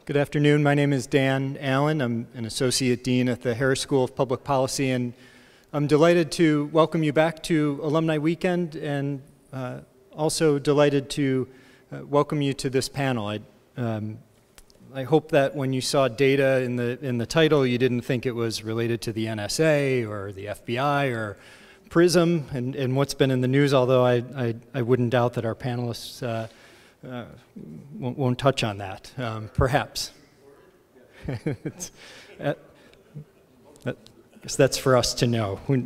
Good afternoon. My name is Dan Allen. I'm an Associate Dean at the Harris School of Public Policy, and I'm delighted to welcome you back to Alumni Weekend, and also delighted to welcome you to this panel. I hope that when you saw data in the title, you didn't think it was related to the NSA or the FBI or PRISM and what's been in the news, although I wouldn't doubt that our panelists won't touch on that, perhaps. I guess that's for us to know. We'll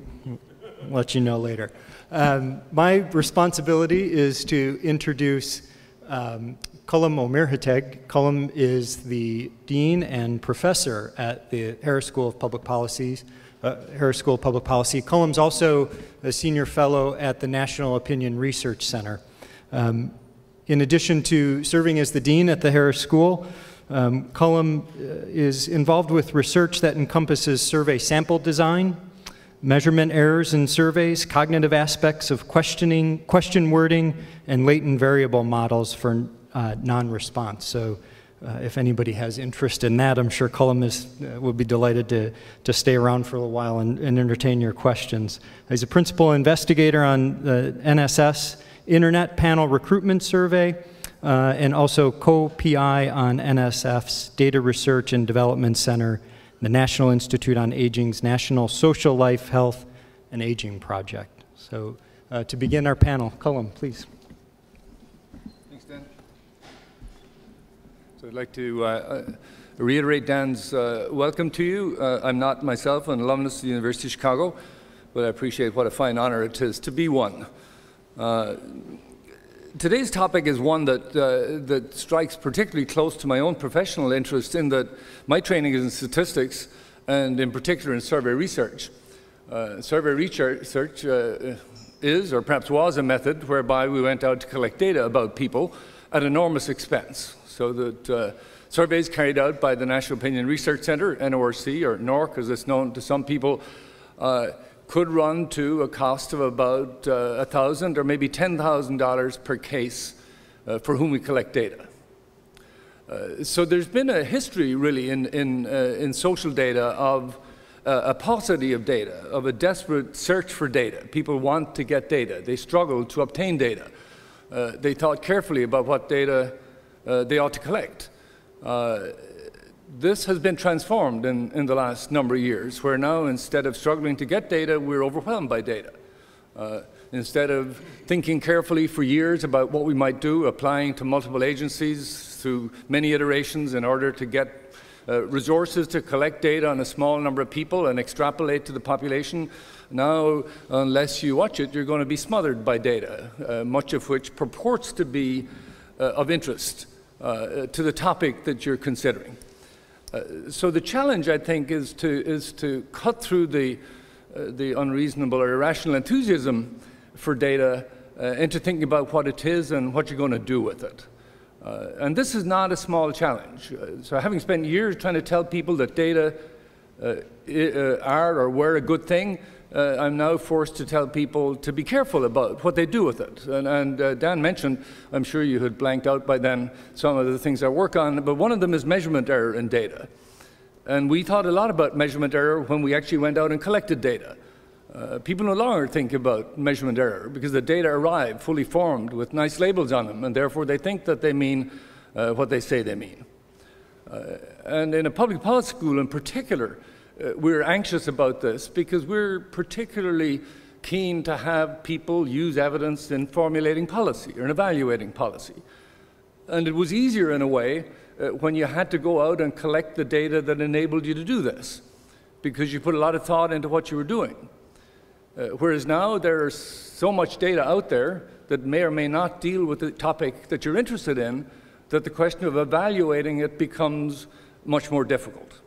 let you know later. My responsibility is to introduce Colm O'Muircheartaigh. Colm is the Dean and Professor at the Harris School of Public Policy. Colm's also a Senior Fellow at the National Opinion Research Center. In addition to serving as the Dean at the Harris School, Colm is involved with research that encompasses survey sample design, measurement errors in surveys, cognitive aspects of question wording, and latent variable models for non-response. So if anybody has interest in that, I'm sure Colm will be delighted to stay around for a little while and entertain your questions. He's a principal investigator on the NSS Internet Panel Recruitment Survey, and also co-PI on NSF's Data Research and Development Center, the National Institute on Aging's National Social Life, Health, and Aging Project. So to begin our panel, Colm, please. Thanks, Dan. So I'd like to reiterate Dan's welcome to you. I'm not myself an alumnus of the University of Chicago, but I appreciate what a fine honor it is to be one. Today's topic is one that strikes particularly close to my own professional interest, in that my training is in statistics and in particular in survey research. Survey research is, or perhaps was, a method whereby we went out to collect data about people at enormous expense, so that surveys carried out by the National Opinion Research Center, NORC, or NORC as it's known to some people, could run to a cost of about $1,000 or maybe $10,000 per case for whom we collect data. So there's been a history really in social data of a paucity of data, of a desperate search for data. People want to get data. They struggle to obtain data. They thought carefully about what data they ought to collect. This has been transformed in the last number of years, where now instead of struggling to get data, we're overwhelmed by data. Instead of thinking carefully for years about what we might do, applying to multiple agencies through many iterations in order to get resources to collect data on a small number of people and extrapolate to the population, now, unless you watch it, you're going to be smothered by data, much of which purports to be of interest to the topic that you're considering. So the challenge, I think, is to cut through the unreasonable or irrational enthusiasm for data into thinking about what it is and what you're going to do with it. And this is not a small challenge. So having spent years trying to tell people that data are or were a good thing, I'm now forced to tell people to be careful about what they do with it. And Dan mentioned, I'm sure you had blanked out by then, some of the things I work on, but one of them is measurement error in data. And we thought a lot about measurement error when we actually went out and collected data. People no longer think about measurement error because the data arrive fully formed with nice labels on them, and therefore they think that they mean what they say they mean. And in a public policy school in particular, we're anxious about this because we're particularly keen to have people use evidence in formulating policy or in evaluating policy. And it was easier in a way when you had to go out and collect the data that enabled you to do this, because you put a lot of thought into what you were doing. Whereas now there's so much data out there that may or may not deal with the topic that you're interested in, that the question of evaluating it becomes much more difficult.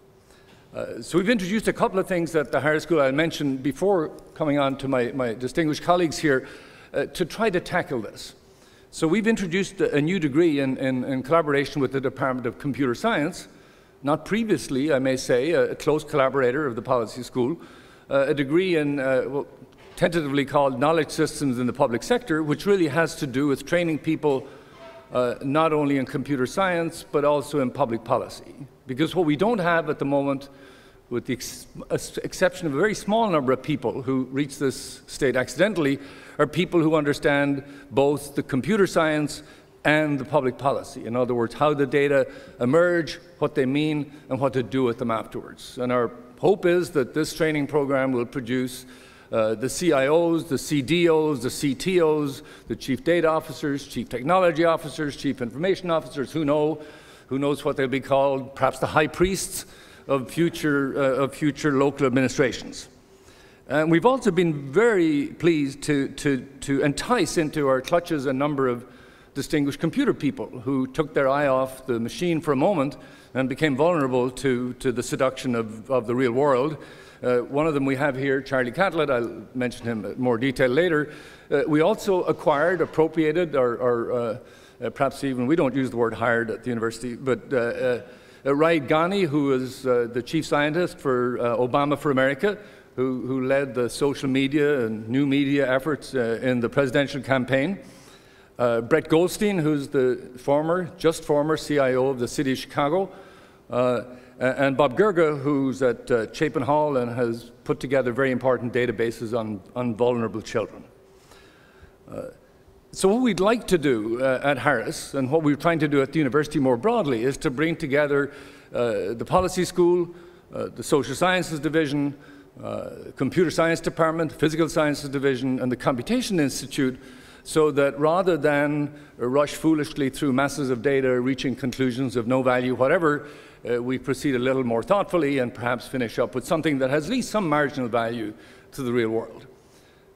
So we've introduced a couple of things at the Harris School I mentioned before coming on to my distinguished colleagues here to try to tackle this. So we've introduced a new degree in collaboration with the Department of Computer Science, not previously, I may say, a close collaborator of the policy school, a degree in well, tentatively called knowledge systems in the public sector, which really has to do with training people not only in computer science, but also in public policy. Because what we don't have at the moment, with the exception of a very small number of people who reach this state accidentally, are people who understand both the computer science and the public policy. In other words, how the data emerge, what they mean, and what to do with them afterwards. And our hope is that this training program will produce the CIOs, the CDOs, the CTOs, the Chief Data Officers, Chief Technology Officers, Chief Information Officers, who knows what they'll be called, perhaps the high priests of future local administrations. And we've also been very pleased to entice into our clutches a number of distinguished computer people who took their eye off the machine for a moment and became vulnerable to the seduction of the real world. One of them we have here, Charlie Catlett. I'll mention him in more detail later. We also acquired, appropriated, or perhaps even, we don't use the word hired at the university, but Raid Ghani, who is the chief scientist for Obama for America, who led the social media and new media efforts in the presidential campaign. Brett Goldstein, who's the former CIO of the city of Chicago. And Bob Gerga, who's at Chapin Hall and has put together very important databases on vulnerable children. So what we'd like to do at Harris, and what we're trying to do at the university more broadly, is to bring together the policy school, the social sciences division, computer science department, physical sciences division, and the Computation Institute, so that rather than rush foolishly through masses of data, reaching conclusions of no value, whatever, we proceed a little more thoughtfully and perhaps finish up with something that has at least some marginal value to the real world.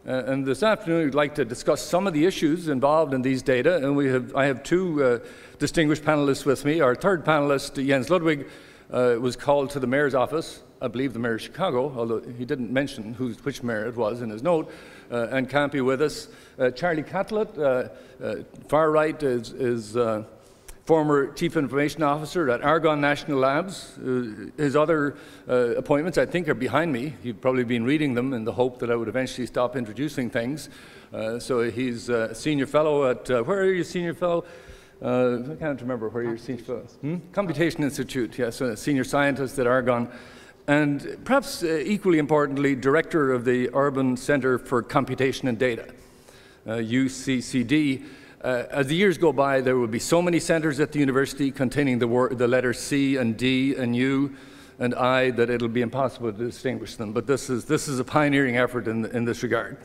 And this afternoon, we'd like to discuss some of the issues involved in these data, and I have two distinguished panelists with me. Our third panelist, Jens Ludwig, was called to the mayor's office, I believe the mayor of Chicago, although he didn't mention which mayor it was in his note, and can't be with us. Charlie Catlett, far right, is former Chief Information Officer at Argonne National Labs. His other appointments, I think, are behind me. You've probably been reading them in the hope that I would eventually stop introducing things. So he's a senior fellow at, where are you senior fellow? I can't remember where you're senior fellow. Computation Institute, yes, a senior scientist at Argonne. And perhaps equally importantly, director of the Urban Center for Computation and Data, UCCD. As the years go by, there will be so many centers at the university containing the letters C and D and U and I that it'll be impossible to distinguish them. But this is a pioneering effort in this regard.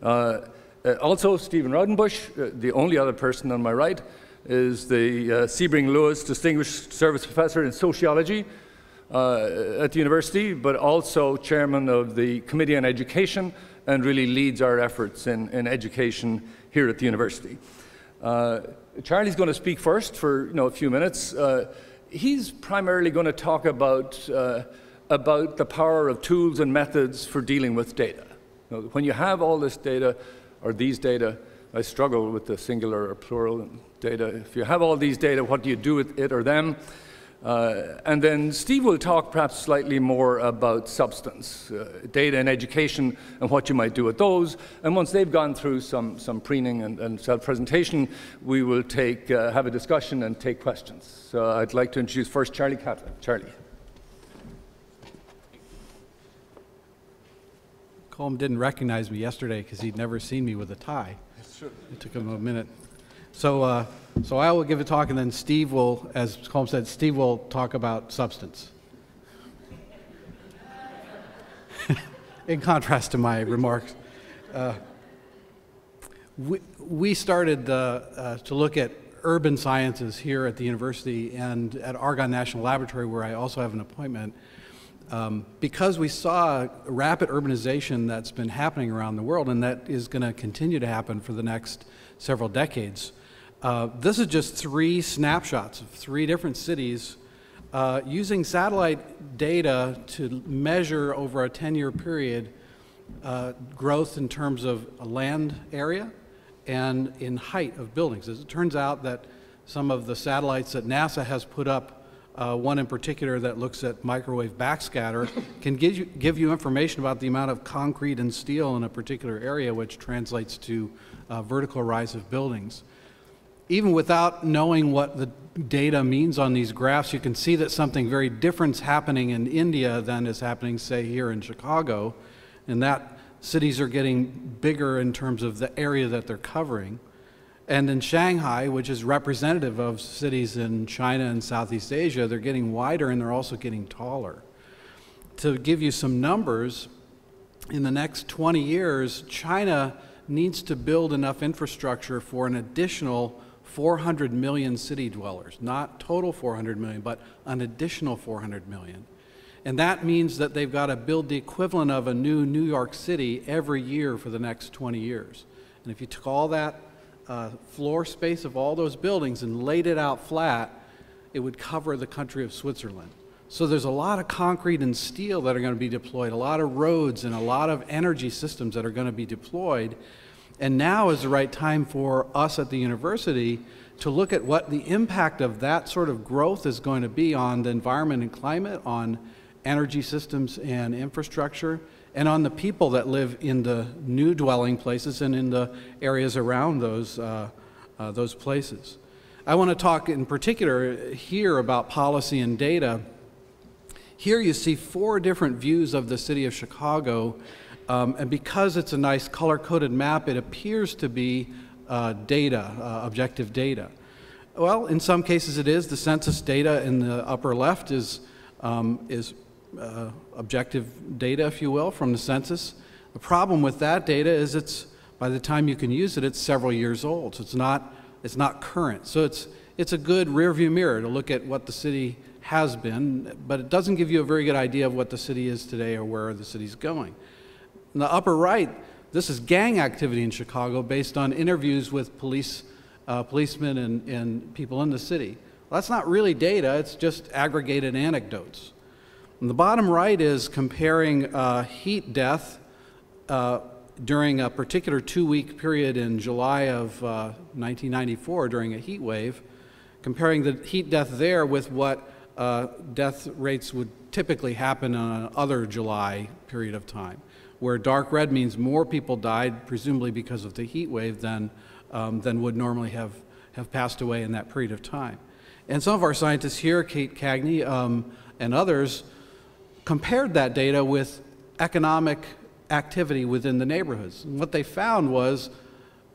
Also, Stephen Raudenbush, the only other person on my right, is the Sebring Lewis Distinguished Service Professor in Sociology at the university, but also chairman of the Committee on Education and really leads our efforts in education here at the university. Charlie's going to speak first for a few minutes. He's primarily going to talk about the power of tools and methods for dealing with data. When you have all this data, or these data, I struggle with the singular or plural data. If you have all these data, what do you do with it or them? And then Steve will talk perhaps slightly more about substance, data and education, and what you might do with those. And once they've gone through some preening and self-presentation, we will have a discussion and take questions. So I'd like to introduce first Charlie Catlett. Charlie. Colm didn't recognize me yesterday because he'd never seen me with a tie. That's true. It took him a minute. So I will give a talk, and then Steve will, as Colm said, Steve will talk about substance. In contrast to my remarks. We started to look at urban sciences here at the university and at Argonne National Laboratory, where I also have an appointment, because we saw rapid urbanization that's been happening around the world, and that is going to continue to happen for the next several decades. This is just 3 snapshots of 3 different cities using satellite data to measure over a 10-year period growth in terms of a land area and in height of buildings. As it turns out that some of the satellites that NASA has put up, one in particular that looks at microwave backscatter, can give you information about the amount of concrete and steel in a particular area, which translates to vertical rise of buildings. even without knowing what the data means on these graphs, you can see that something very different is happening in India than is happening, say, here in Chicago, and that cities are getting bigger in terms of the area that they're covering. And in Shanghai, which is representative of cities in China and Southeast Asia, they're getting wider and they're also getting taller. To give you some numbers, in the next 20 years, China needs to build enough infrastructure for an additional 400 million city dwellers, not total 400 million, but an additional 400 million. And that means that they've got to build the equivalent of a new New York City every year for the next 20 years. And if you took all that floor space of all those buildings and laid it out flat, it would cover the country of Switzerland. So there's a lot of concrete and steel that are going to be deployed, a lot of roads and a lot of energy systems that are going to be deployed. And now is the right time for us at the university to look at what the impact of that sort of growth is going to be on the environment and climate, on energy systems and infrastructure, and on the people that live in the new dwelling places and in the areas around those places. I want to talk in particular here about policy and data. Here you see 4 different views of the city of Chicago, and because it's a nice color-coded map, it appears to be data, objective data. Well, in some cases it is. The census data in the upper left is objective data, if you will, from the census. The problem with that data is it's, by the time you can use it, it's several years old. So it's not current. So it's a good rearview mirror to look at what the city has been, but it doesn't give you a very good idea of what the city is today or where the city's going. In the upper right, this is gang activity in Chicago based on interviews with policemen and people in the city. Well, that's not really data, it's just aggregated anecdotes. And the bottom right is comparing heat death during a particular 2-week period in July of 1994 during a heat wave, comparing the heat death there with what death rates would typically happen on another July period of time, where dark red means more people died, presumably because of the heat wave, than would normally have passed away in that period of time. And some of our scientists here, Kate Cagney and others, compared that data with economic activity within the neighborhoods. And what they found was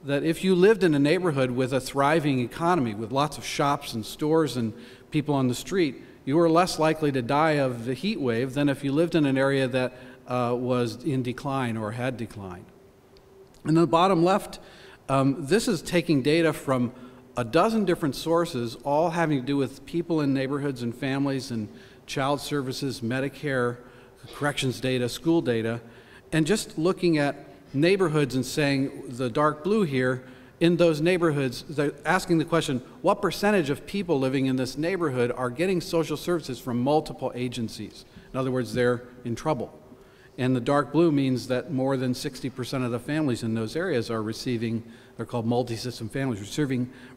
that if you lived in a neighborhood with a thriving economy, with lots of shops and stores and people on the street, you were less likely to die of the heat wave than if you lived in an area that was in decline or had declined. In the bottom left, this is taking data from a dozen different sources, all having to do with people in neighborhoods and families and child services, Medicare, corrections data, school data, and just looking at neighborhoods and saying, the dark blue here, in those neighborhoods, they're asking the question, what percentage of people living in this neighborhood are getting social services from multiple agencies? In other words, they're in trouble. And the dark blue means that more than 60% of the families in those areas are receiving, they're called multi-system families,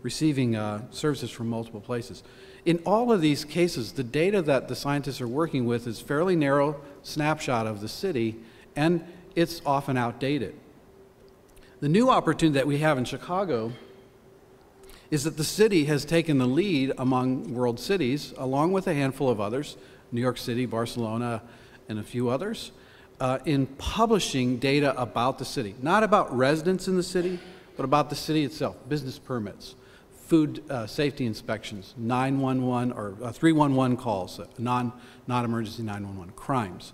receiving services from multiple places. In all of these cases, the data that the scientists are working with is fairly narrow snapshot of the city, and it's often outdated. The new opportunity that we have in Chicago is that the city has taken the lead among world cities, along with a handful of others, New York City, Barcelona, and a few others, in publishing data about the city. Not about residents in the city, but about the city itself, business permits, food safety inspections, 911 or 311 calls, non-emergency 911, crimes.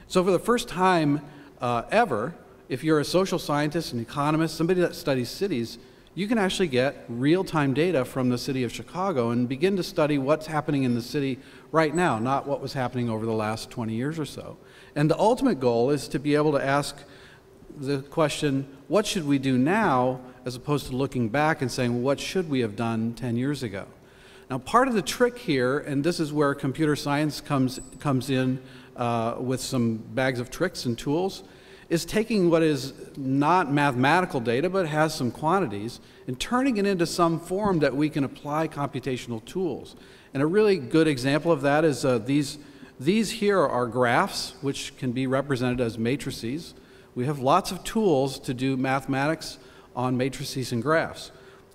So for the first time ever, if you're a social scientist, an economist, somebody that studies cities, you can actually get real-time data from the city of Chicago and begin to study what's happening in the city right now, not what was happening over the last 20 years or so. And the ultimate goal is to be able to ask the question, what should we do now, as opposed to looking back and saying, well, what should we have done 10 years ago? Now, part of the trick here, and this is where computer science comes in with some bags of tricks and tools, is taking what is not mathematical data but has some quantities and turning it into some form that we can apply computational tools. And a really good example of that is these here are graphs, which can be represented as matrices. We have lots of tools to do mathematics on matrices and graphs.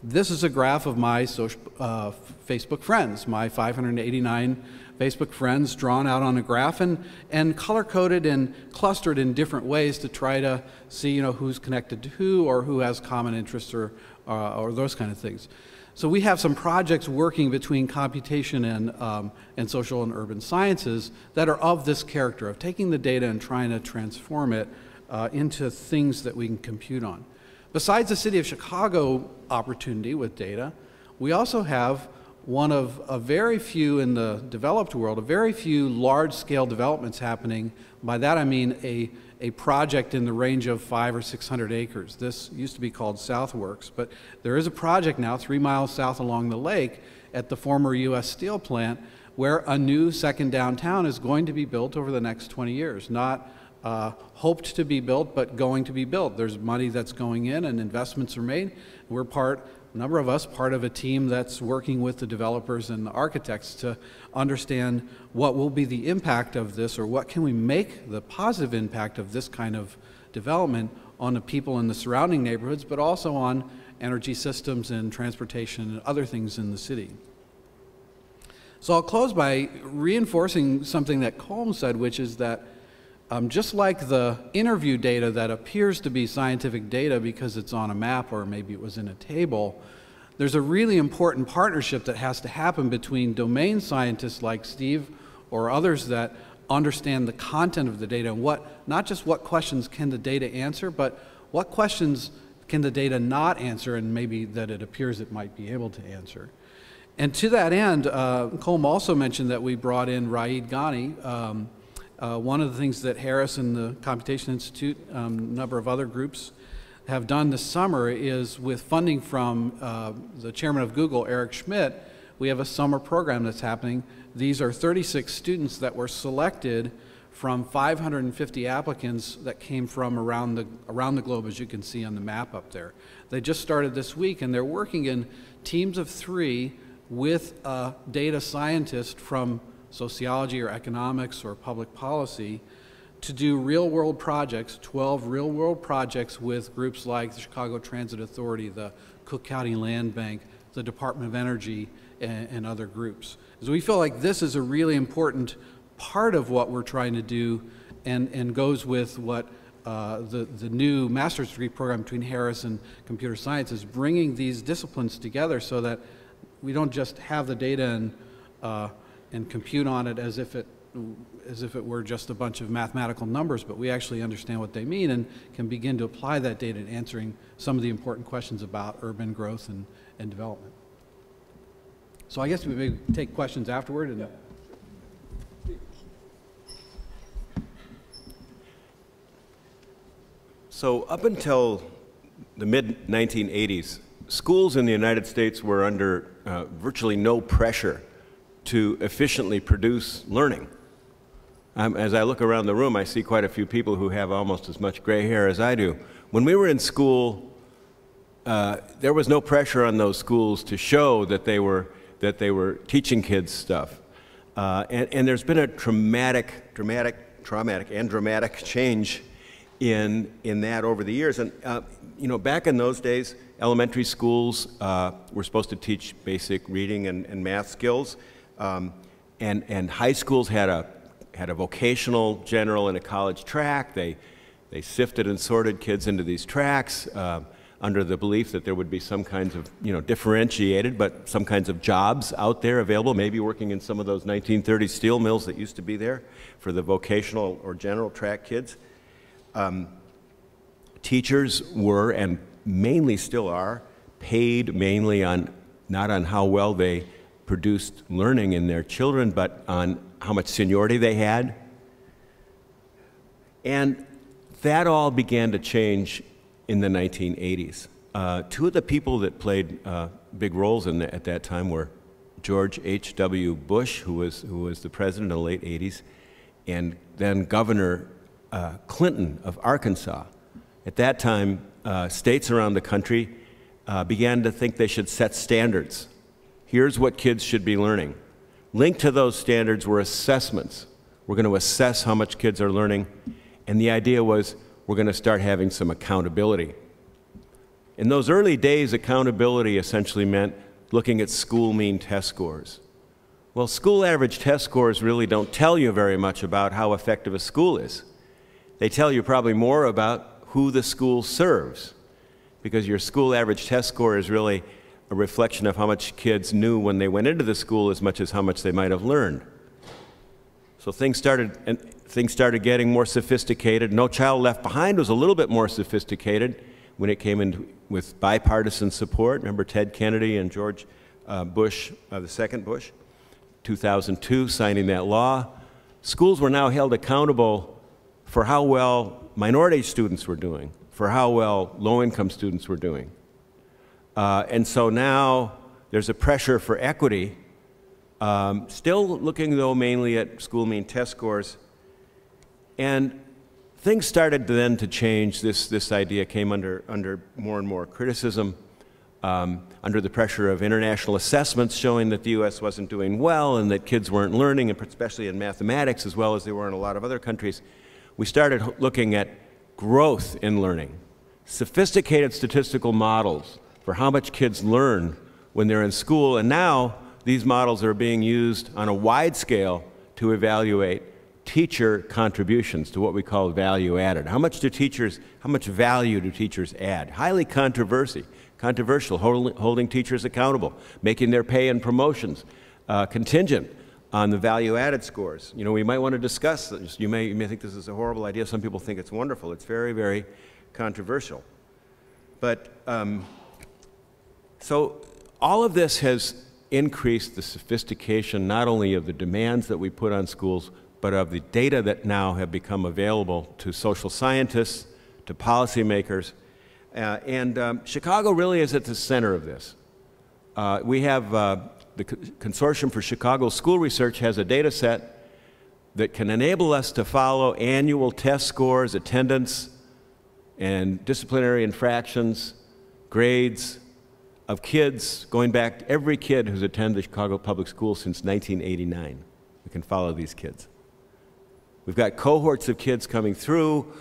This is a graph of my Facebook friends, my 589 Facebook friends drawn out on a graph and color-coded and clustered in different ways to try to see, who's connected to who or who has common interests or those kind of things. So we have some projects working between computation and social and urban sciences that are of this character, of taking the data and trying to transform it into things that we can compute on. Besides the City of Chicago opportunity with data, we also have one of a very few in the developed world, a very few large-scale developments happening. By that I mean a project in the range of 500 or 600 acres. This used to be called Southworks, but there is a project now 3 miles south along the lake at the former U.S. Steel plant where a new second downtown is going to be built over the next 20 years. Not hoped to be built, but going to be built. There's money that's going in and investments are made. We're a number of us, part of a team that's working with the developers and the architects to understand what will be the impact of this, or what can we make the positive impact of this kind of development on the people in the surrounding neighborhoods, but also on energy systems and transportation and other things in the city. So I'll close by reinforcing something that Colm said, which is that just like the interview data that appears to be scientific data because it's on a map or maybe it was in a table, there's a really important partnership that has to happen between domain scientists like Steve or others that understand the content of the data and not just what questions can the data answer, but what questions can the data not answer and maybe that it appears it might be able to answer. And to that end, Colm also mentioned that we brought in Raed Ghani. One of the things that Harris and the Computation Institute, a number of other groups, have done this summer is with funding from the chairman of Google, Eric Schmidt, we have a summer program that's happening. These are 36 students that were selected from 550 applicants that came from around the globe, as you can see on the map up there. They just started this week, and they're working in teams of 3 with a data scientist from sociology or economics or public policy to do real-world projects, 12 real-world projects with groups like the Chicago Transit Authority, the Cook County Land Bank, the Department of Energy, and other groups. So we feel like this is a really important part of what we're trying to do and goes with what the new master's degree program between Harris and computer science is, bringing these disciplines together so that we don't just have the data and compute on it as if it were just a bunch of mathematical numbers, but we actually understand what they mean and can begin to apply that data in answering some of the important questions about urban growth and development. So I guess we may take questions afterward. And So up until the mid-1980s, schools in the United States were under virtually no pressure to efficiently produce learning. As I look around the room, I see quite a few people who have almost as much gray hair as I do. When we were in school, there was no pressure on those schools to show that they were teaching kids stuff. And there's been a dramatic change in that over the years. And you know, back in those days, elementary schools were supposed to teach basic reading and math skills. And high schools had a vocational, general, and a college track. They sifted and sorted kids into these tracks under the belief that there would be some kinds of, differentiated, but some kinds of jobs out there available, maybe working in some of those 1930s steel mills that used to be there for the vocational or general track kids. Teachers were, and mainly still are, paid mainly not on how well they produced learning in their children, but on how much seniority they had. And that all began to change in the 1980s. Two of the people that played big roles at that time were George H.W. Bush, who was the president in the late 80s, and then Governor Clinton of Arkansas. At that time, states around the country began to think they should set standards. Here's what kids should be learning. Linked to those standards were assessments. We're going to assess how much kids are learning, and the idea was we're going to start having some accountability. In those early days, accountability essentially meant looking at school mean test scores. Well, school average test scores really don't tell you very much about how effective a school is. They tell you probably more about who the school serves, because your school average test score is really a reflection of how much kids knew when they went into the school as much as how much they might have learned. So things started getting more sophisticated. No Child Left Behind was a little bit more sophisticated when it came in with bipartisan support. Remember Ted Kennedy and George Bush, the second Bush, 2002, signing that law. Schools were now held accountable for how well minority students were doing, for how well low-income students were doing. And so now there's a pressure for equity, still looking though mainly at school mean test scores. And things started then to change. This idea came under more and more criticism, under the pressure of international assessments showing that the U.S. wasn't doing well and that kids weren't learning, and especially in mathematics as well as they were in a lot of other countries. We started looking at growth in learning, sophisticated statistical models for how much kids learn when they're in school, and now these models are being used on a wide scale to evaluate teacher contributions to what we call value added. How much value do teachers add? Highly controversial, holding teachers accountable, making their pay and promotions contingent on the value added scores. You know, we might want to discuss this. You may think this is a horrible idea. Some people think it's wonderful. It's very, very controversial. But so all of this has increased the sophistication not only of the demands that we put on schools, but of the data that now have become available to social scientists, to policymakers. Chicago really is at the center of this. We have the Consortium for Chicago School Research has a data set that can enable us to follow annual test scores, attendance, and disciplinary infractions, grades of kids, going back to every kid who's attended the Chicago Public Schools since 1989. We can follow these kids. We've got cohorts of kids coming through.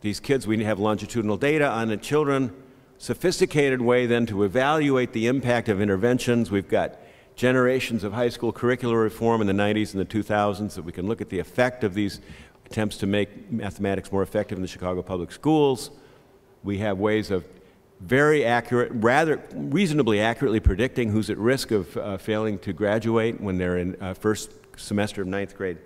These kids, we have longitudinal data on the children, sophisticated way then to evaluate the impact of interventions. We've got generations of high school curricular reform in the 90s and the 2000s that we can look at the effect of these attempts to make mathematics more effective in the Chicago Public Schools. We have ways of very accurate, rather reasonably accurately predicting who's at risk of failing to graduate when they're in first semester of 9th grade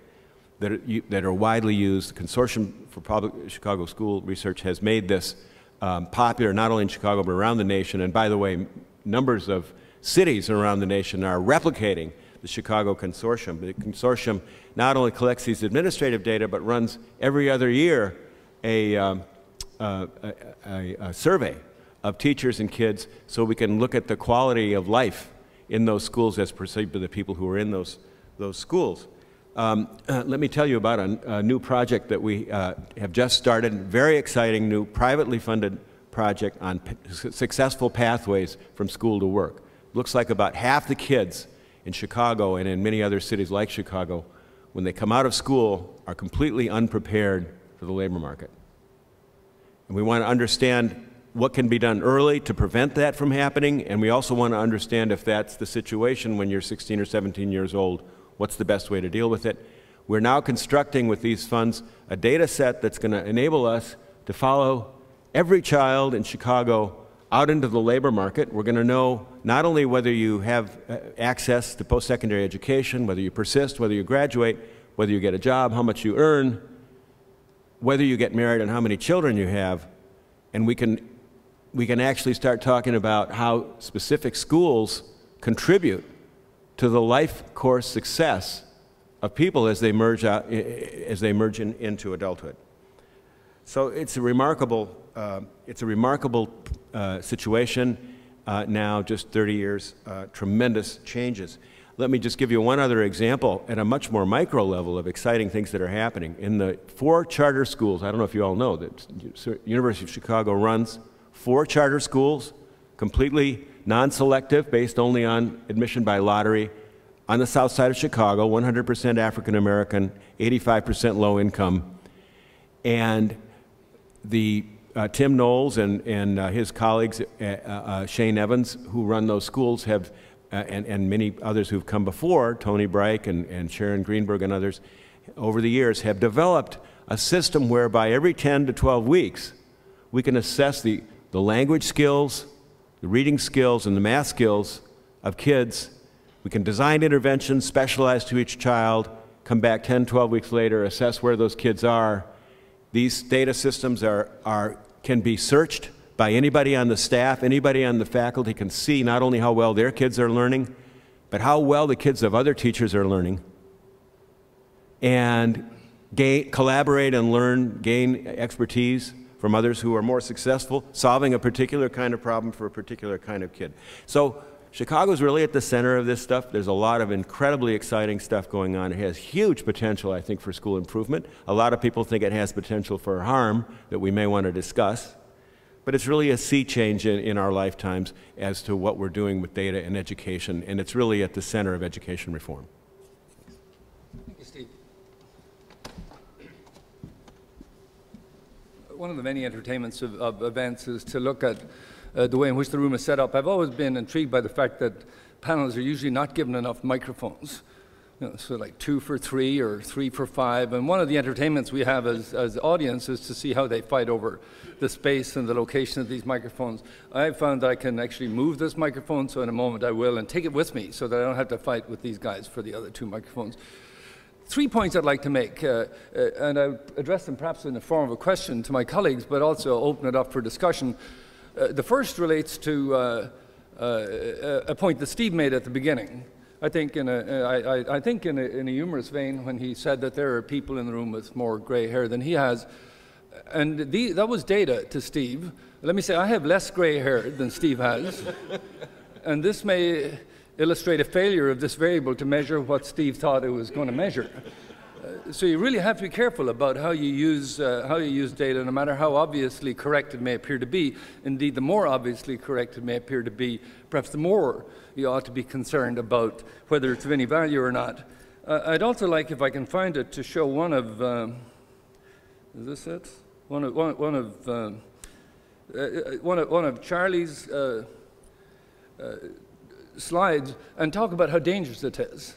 that are widely used. The Consortium for Public Chicago School Research has made this popular not only in Chicago but around the nation. And by the way, numbers of cities around the nation are replicating the Chicago Consortium. The consortium not only collects these administrative data but runs every other year a survey of teachers and kids so we can look at the quality of life in those schools as perceived by the people who are in those schools. Let me tell you about a new project that we have just started, very exciting new privately funded project on successful pathways from school to work. Looks like about half the kids in Chicago and in many other cities like Chicago, when they come out of school, are completely unprepared for the labor market. And we want to understand what can be done early to prevent that from happening, and we also want to understand if that's the situation when you're 16 or 17 years old, what's the best way to deal with it. We're now constructing with these funds a data set that's going to enable us to follow every child in Chicago out into the labor market. We're going to know not only whether you have access to post-secondary education, whether you persist, whether you graduate, whether you get a job, how much you earn, whether you get married and how many children you have, and we can actually start talking about how specific schools contribute to the life course success of people as they merge into adulthood. So it's a remarkable situation now, just 30 years, tremendous changes. Let me just give you one other example at a much more micro level of exciting things that are happening. In the 4 charter schools, I don't know if you all know that University of Chicago runs 4 charter schools, completely non-selective, based only on admission by lottery, on the south side of Chicago, 100% African American, 85% low income. And the Tim Knowles and his colleagues, Shane Evans, who run those schools, have, and many others who've come before, Tony Breik and Sharon Greenberg and others, over the years, have developed a system whereby every 10 to 12 weeks, we can assess the language skills, the reading skills, and the math skills of kids. We can design interventions specialized to each child, come back 10, 12 weeks later, assess where those kids are. These data systems can be searched by anybody on the staff, anybody on the faculty can see not only how well their kids are learning, but how well the kids of other teachers are learning, and collaborate and learn, gain expertise from others who are more successful, solving a particular kind of problem for a particular kind of kid. So Chicago's really at the center of this stuff. There's a lot of incredibly exciting stuff going on. It has huge potential, I think, for school improvement. A lot of people think it has potential for harm that we may want to discuss. But it's really a sea change in our lifetimes as to what we're doing with data and education, and it's really at the center of education reform. Thank you, Steve. One of the many entertainments of events is to look at the way in which the room is set up. I've always been intrigued by the fact that panels are usually not given enough microphones. You know, so like 2 for 3 or 3 for 5. And one of the entertainments we have as audience is to see how they fight over the space and the location of these microphones. I've found that I can actually move this microphone, so in a moment I will, and take it with me so that I don't have to fight with these guys for the other 2 microphones. 3 points I'd like to make, and I address them perhaps in the form of a question to my colleagues, but also open it up for discussion. The first relates to a point that Steve made at the beginning. I think in a humorous vein when he said that there are people in the room with more gray hair than he has. And that was data to Steve. Let me say, I have less gray hair than Steve has. And this may illustrate a failure of this variable to measure what Steve thought it was going to measure. So you really have to be careful about how you use data, no matter how obviously correct it may appear to be. Indeed, the more obviously correct it may appear to be, perhaps the more you ought to be concerned about whether it's of any value or not. I'd also like, if I can find it, to show one of is this it? One of Charlie's slides, and talk about how dangerous it is.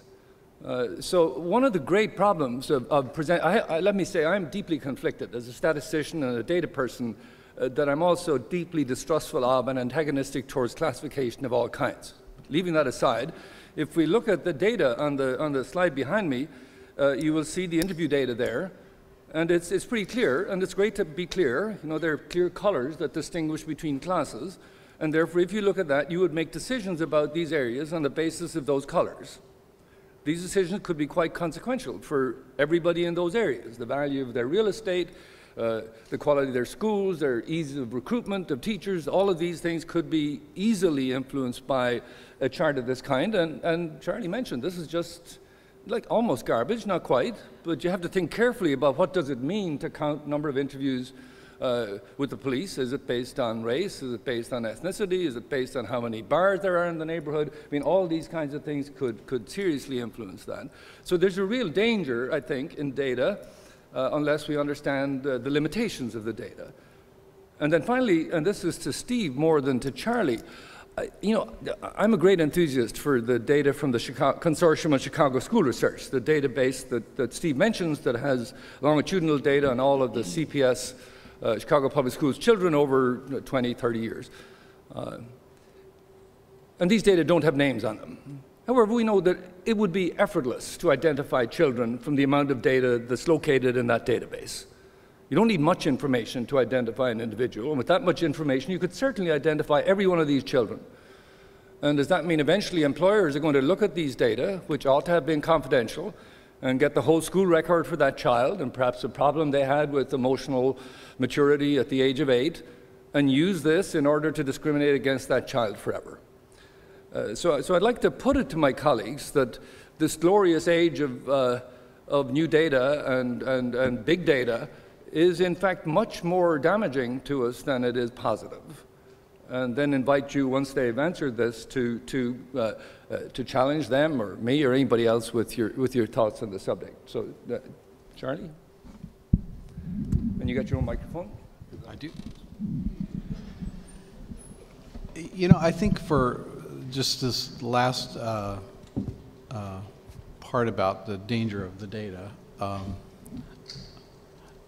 So one of the great problems of let me say, I'm deeply conflicted as a statistician and a data person, that I'm also deeply distrustful of and antagonistic towards classification of all kinds. Leaving that aside, if we look at the data on the slide behind me, you will see the interview data there, and it's pretty clear, and it's great to be clear. You know, there are clear colors that distinguish between classes, and therefore, if you look at that, you would make decisions about these areas on the basis of those colors. These decisions could be quite consequential for everybody in those areas. The value of their real estate, the quality of their schools, their ease of recruitment of teachers, all of these things could be easily influenced by a chart of this kind. And Charlie mentioned this is just like almost garbage, not quite, but you have to think carefully about what does it mean to count number of interviews with the police. Is it based on race? Is it based on ethnicity? Is it based on how many bars there are in the neighborhood? I mean, all these kinds of things could seriously influence that. So there's a real danger, I think, in data, unless we understand the limitations of the data. And then finally, and this is to Steve more than to Charlie, you know, I'm a great enthusiast for the data from the Consortium on Chicago School Research, the database that Steve mentions that has longitudinal data on all of the CPS Chicago Public Schools children over 20, 30 years. And these data don't have names on them. However, we know that it would be effortless to identify children from the amount of data that's located in that database. You don't need much information to identify an individual, and with that much information, you could certainly identify every one of these children. And does that mean eventually employers are going to look at these data, which ought to have been confidential, and get the whole school record for that child, and perhaps a problem they had with emotional maturity at the age of 8, and use this in order to discriminate against that child forever? So I'd like to put it to my colleagues that this glorious age of new data and big data is in fact much more damaging to us than it is positive. And then invite you, once they've answered this, to challenge them or me or anybody else with your thoughts on the subject. So, Charlie? And you got your own microphone? I do. You know, I think for just this last part about the danger of the data,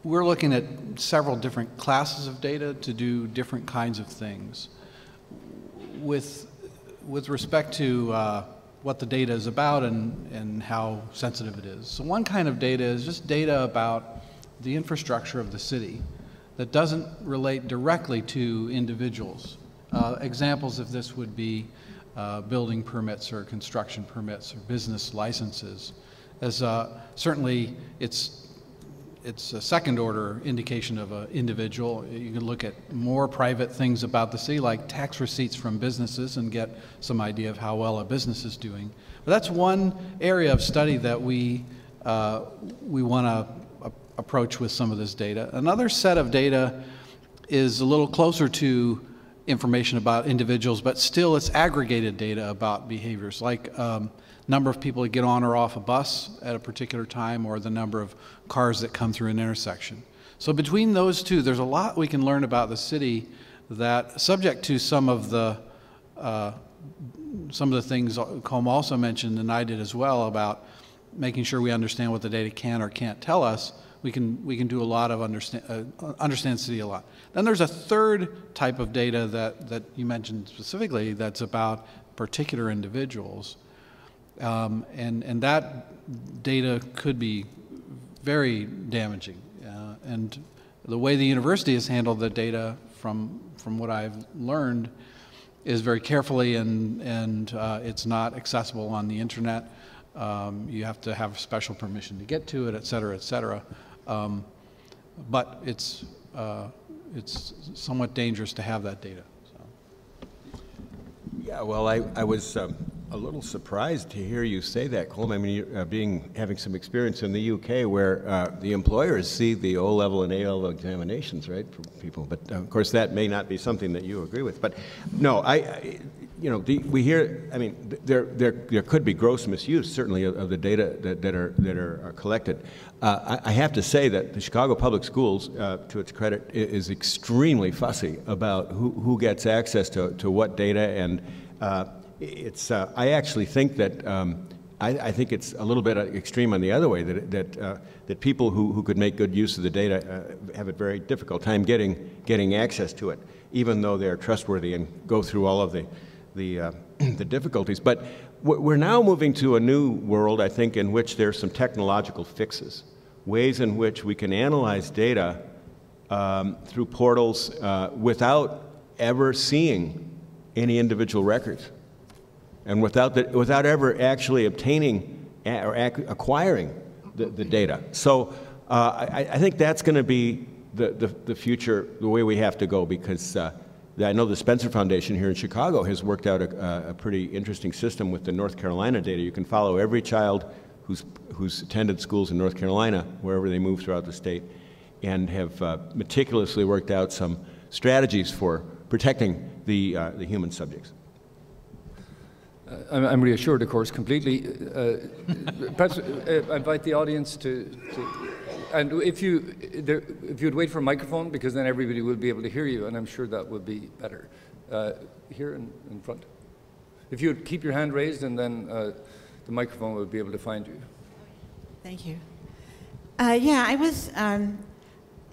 we're looking at several different classes of data to do different kinds of things. With respect to what the data is about and how sensitive it is. So one kind of data is just data about the infrastructure of the city that doesn't relate directly to individuals. Examples of this would be building permits or construction permits or business licenses. As certainly it's a second order indication of an individual. You can look at more private things about the city like tax receipts from businesses and get some idea of how well a business is doing. But that's one area of study that we want to approach with some of this data. Another set of data is a little closer to information about individuals, but still it's aggregated data about behaviors, like number of people that get on or off a bus at a particular time, or the number of cars that come through an intersection. So between those two, there's a lot we can learn about the city that, subject to some of the things Colm also mentioned, and I did as well, about making sure we understand what the data can or can't tell us. We can do a lot of understand city a lot. Then there's a third type of data that you mentioned specifically that's about particular individuals, and that data could be very damaging. And the way the university has handled the data, from what I've learned, is very carefully, and it's not accessible on the internet. You have to have special permission to get to it, et cetera, et cetera. But it's somewhat dangerous to have that data. So. Yeah, well, I was a little surprised to hear you say that, Colm. I mean, having some experience in the UK, where the employers see the O-level and A-level examinations, right, for people. But of course, that may not be something that you agree with. But no, we hear. I mean, there could be gross misuse, certainly, of the data that are collected. I have to say that the Chicago Public Schools, to its credit, is extremely fussy about who gets access to what data, and I actually think that I think it's a little bit extreme on the other way, that people who could make good use of the data have a very difficult time getting access to it, even though they're trustworthy and go through all of the difficulties. But we're now moving to a new world, I think, in which there's some technological fixes, ways in which we can analyze data through portals without ever seeing any individual records, and without ever actually obtaining or acquiring the data. So I think that's going to be the future, the way we have to go, because I know the Spencer Foundation here in Chicago has worked out a pretty interesting system with the North Carolina data. You can follow every child who's attended schools in North Carolina, wherever they move throughout the state, and have meticulously worked out some strategies for protecting the human subjects. I'm reassured, of course, completely. Perhaps invite the audience to and if you'd wait for a microphone, because then everybody will be able to hear you, and I'm sure that would be better. Here in front. If you'd keep your hand raised, and then the microphone will be able to find you. Thank you. Yeah,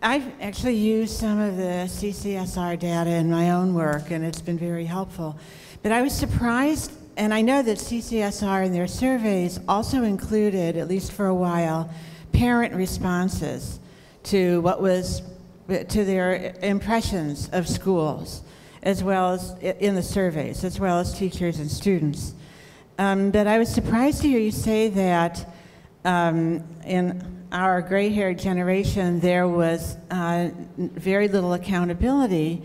I've actually used some of the CCSR data in my own work, and it's been very helpful. But I was surprised, and I know that CCSR in their surveys also included, at least for a while, parent responses to to their impressions of schools, as well as in the surveys, as well as teachers and students. But I was surprised to hear you say that in our gray-haired generation, there was very little accountability,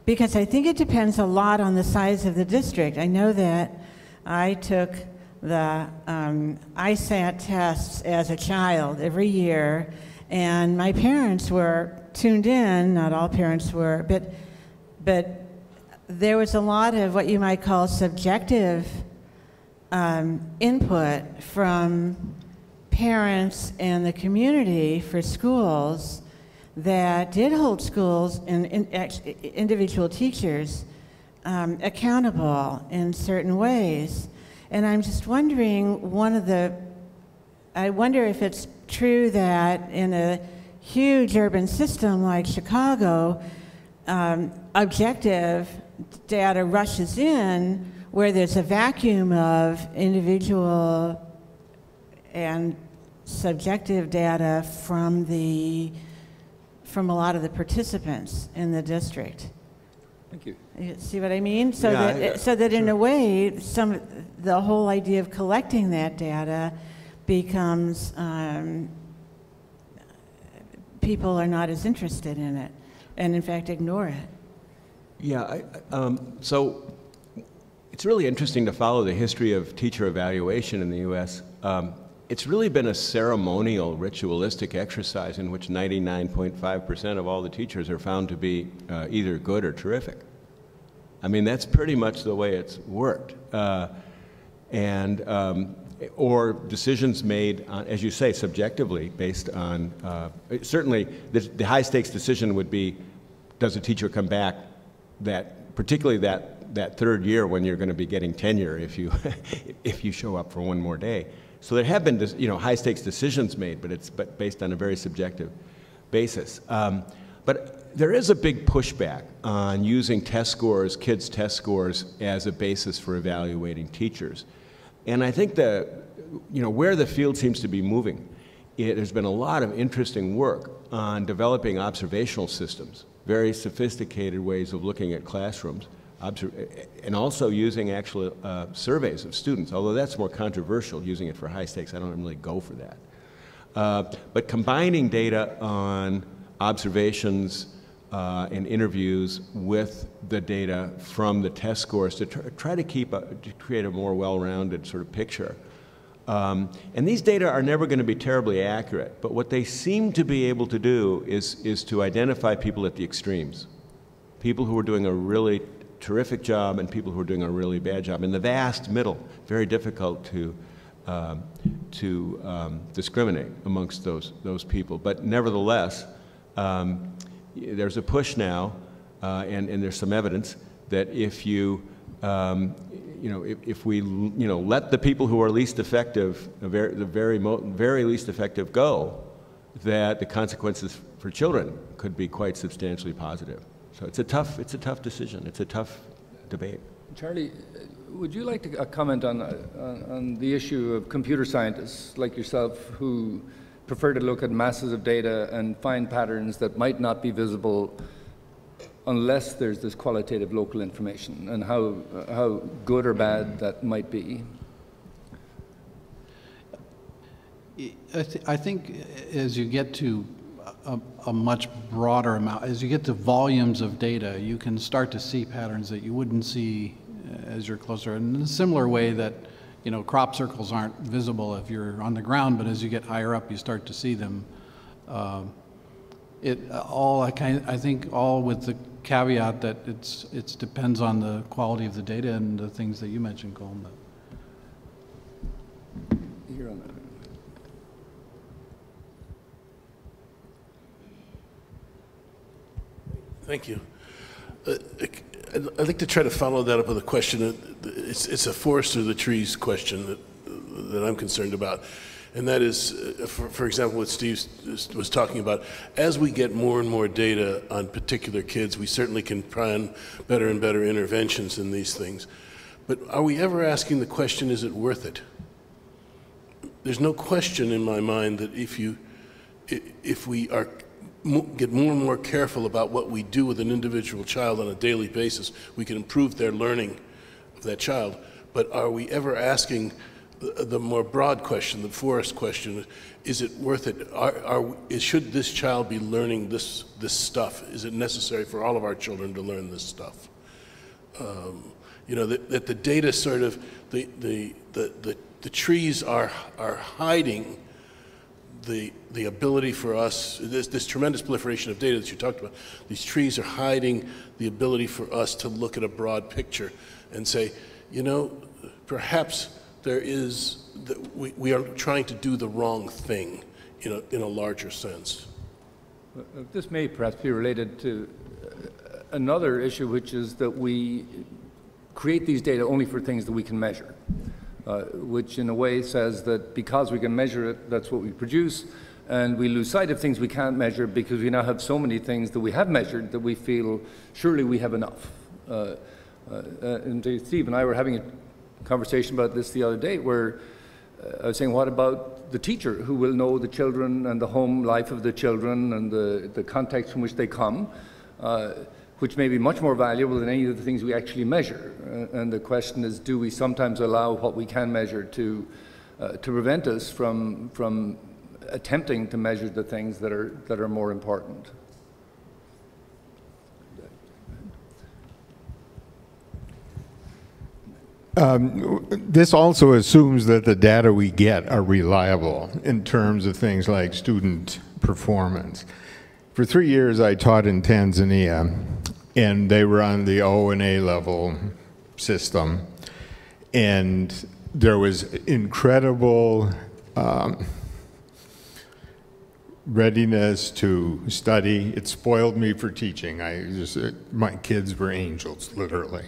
because I think it depends a lot on the size of the district. I know that I took the ISAT tests as a child every year, and my parents were tuned in. Not all parents were, but there was a lot of what you might call subjective input from parents and the community for schools that did hold schools and individual teachers accountable in certain ways. And I'm just wondering, I wonder if it's true that in a huge urban system like Chicago, objective data rushes in where there's a vacuum of individual and subjective data from a lot of the participants in the district. Thank you. You see what I mean? So Yeah, that in a way, the whole idea of collecting that data becomes people are not as interested in it, and in fact ignore it. Yeah, so it's really interesting to follow the history of teacher evaluation in the U.S. It's really been a ceremonial, ritualistic exercise in which 99.5% of all the teachers are found to be either good or terrific. I mean, that's pretty much the way it's worked. Or decisions made, as you say, subjectively, based on, certainly the high-stakes decision would be, does a teacher come back particularly that third year when you're going to be getting tenure if you show up for one more day. So there have been, high-stakes decisions made, but based on a very subjective basis. But there is a big pushback on using test scores, kids' test scores, as a basis for evaluating teachers. And I think where the field seems to be moving, there's been a lot of interesting work on developing observational systems, very sophisticated ways of looking at classrooms, and also using actual surveys of students, although that's more controversial, using it for high stakes. I don't really go for that. But combining data on observations and interviews with the data from the test scores to try to create a more well-rounded sort of picture. And these data are never going to be terribly accurate, but what they seem to be able to do is to identify people at the extremes, people who are doing a really terrific job and people who are doing a really bad job. In the vast middle, very difficult to discriminate amongst those people. But nevertheless, there's a push now, and there's some evidence that if if we let the people who are least effective, the very least effective go, that the consequences for children could be quite substantially positive. So it's a tough decision. It's a tough debate. Charlie, would you like to comment on the issue of computer scientists like yourself who prefer to look at masses of data and find patterns that might not be visible unless there's this qualitative local information, and how good or bad that might be? I think as you get to a much broader amount, as you get to volumes of data, you can start to see patterns that you wouldn't see as you're closer. In a similar way that, crop circles aren't visible if you're on the ground, but as you get higher up, you start to see them. I think all with the caveat that it depends on the quality of the data and the things that you mentioned, Colm. Here on that. Thank you. I'd like to try to follow that up with a question. It's a forest or the trees question that I'm concerned about. And that is, for example, what Steve was talking about. As we get more and more data on particular kids, we certainly can plan better and better interventions in these things. But are we ever asking the question, is it worth it? There's no question in my mind that if we get more and more careful about what we do with an individual child on a daily basis, we can improve their learning of that child. But are we ever asking the more broad question, the forest question, is it worth it? Should this child be learning this stuff? Is it necessary for all of our children to learn this stuff? That the data sort of, the trees are hiding the ability for us, this tremendous proliferation of data that you talked about, these trees are hiding the ability for us to look at a broad picture and say, perhaps we are trying to do the wrong thing in a larger sense. This may perhaps be related to another issue, which is that we create these data only for things that we can measure, which in a way says that because we can measure it, that's what we produce, and we lose sight of things we can't measure because we now have so many things that we have measured that we feel surely we have enough. And Steve and I were having a conversation about this the other day where I was saying, what about the teacher who will know the children and the home life of the children and the context from which they come, which may be much more valuable than any of the things we actually measure. And the question is, do we sometimes allow what we can measure to prevent us from attempting to measure the things that are more important? This also assumes that the data we get are reliable in terms of things like student performance. For 3 years, I taught in Tanzania, and they were on the O and A level system, and there was incredible readiness to study. It spoiled me for teaching. My kids were angels, literally.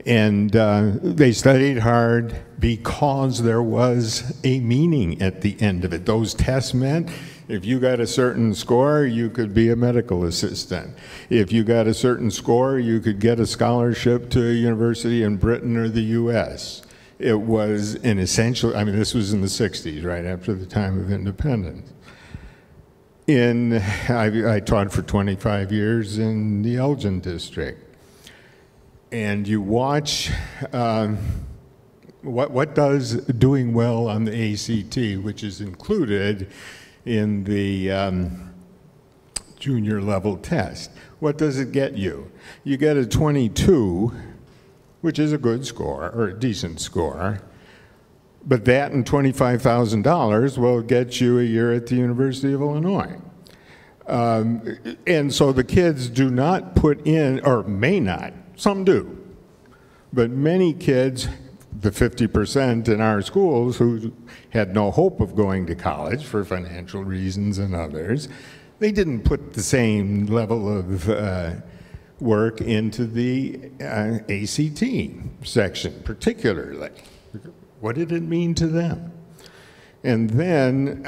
And they studied hard because there was a meaning at the end of it. Those tests meant if you got a certain score, you could be a medical assistant. If you got a certain score, you could get a scholarship to a university in Britain or the US. It was an essential, I mean, this was in the 60s, right after the time of independence. I taught for 25 years in the Elgin district. And you watch what does doing well on the ACT, which is included in the junior level test. What does it get you? You get a 22, which is a good score, or a decent score, but that and $25,000 will get you a year at the University of Illinois. And so the kids do not put in, or may not, some do, but many kids, the 50% in our schools who had no hope of going to college for financial reasons and others, they didn't put the same level of work into the ACT section, particularly. What did it mean to them? And then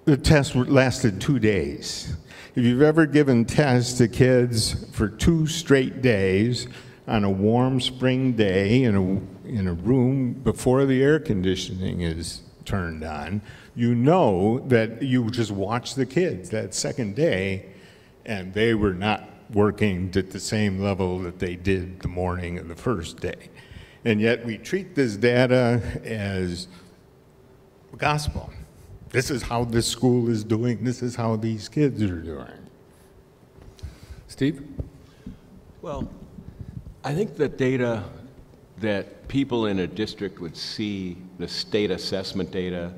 the test lasted 2 days. If you've ever given tests to kids for 2 straight days on a warm spring day in a room before the air conditioning is turned on, you know that you just watch the kids that second day, and they were not working at the same level that they did the morning of the first day. And yet we treat this data as gospel. This is how this school is doing. This is how these kids are doing. Steve? Well, I think the data that people in a district would see, the state assessment data,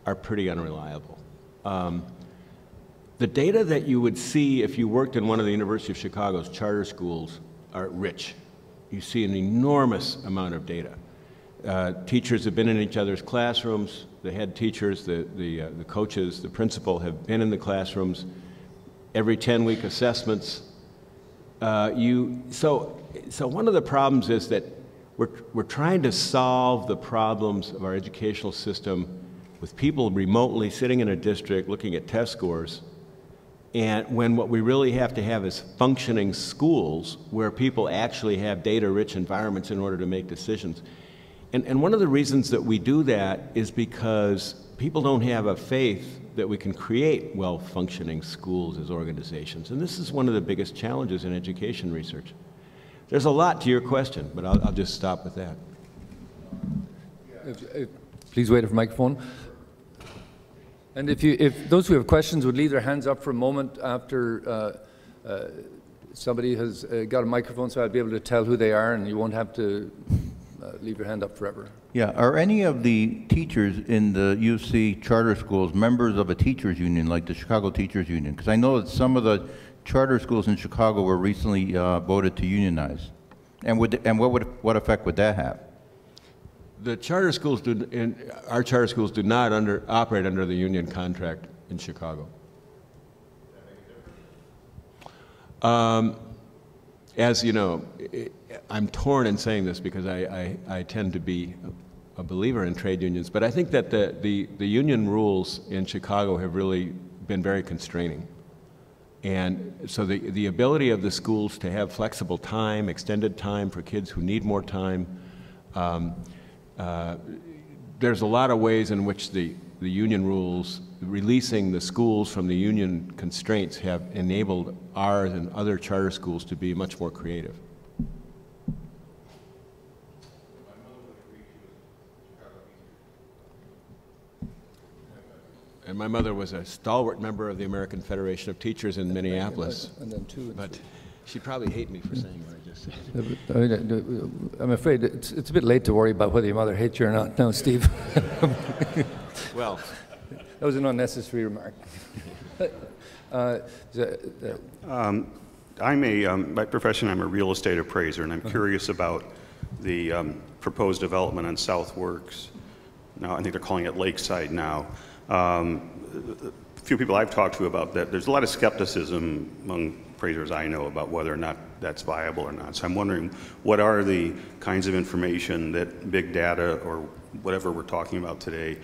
are pretty unreliable. The data that you would see if you worked in one of the University of Chicago's charter schools are rich. You see an enormous amount of data. Teachers have been in each other's classrooms. The head teachers, the coaches, the principal have been in the classrooms. Every 10-week assessments. So one of the problems is that we're trying to solve the problems of our educational system with people remotely sitting in a district looking at test scores, and when what we really have to have is functioning schools where people actually have data-rich environments in order to make decisions. And one of the reasons that we do that is because people don't have a faith that we can create well-functioning schools as organizations. And this is one of the biggest challenges in education research. There's a lot to your question, but I'll just stop with that. Please wait for the microphone. And if those who have questions would leave their hands up for a moment after somebody has got a microphone, so I'll be able to tell who they are, and you won't have to leave your hand up forever. Yeah, are any of the teachers in the UC charter schools members of a teachers union, like the Chicago Teachers Union? Because I know that some of the charter schools in Chicago were recently voted to unionize. And what effect would that have? The charter schools our charter schools do not operate under the union contract in Chicago. As you know, I'm torn in saying this because I tend to be a believer in trade unions, but I think that the union rules in Chicago have really been very constraining. And so the ability of the schools to have flexible time, extended time for kids who need more time, there's a lot of ways in which the union rules, releasing the schools from the union constraints, have enabled ours and other charter schools to be much more creative. And my mother was a stalwart member of the American Federation of Teachers in Minneapolis. And then but she'd probably hate me for saying what I just said. I'm afraid it's a bit late to worry about whether your mother hates you or not. No, Steve. Well, that was an unnecessary remark. By profession, I'm a real estate appraiser, and I'm curious about the proposed development on South Works. Now, I think they're calling it Lakeside now. A few people I've talked to about that, there's a lot of skepticism among appraisers I know about whether or not that's viable or not. So I'm wondering, what are the kinds of information that big data or whatever we're talking about today,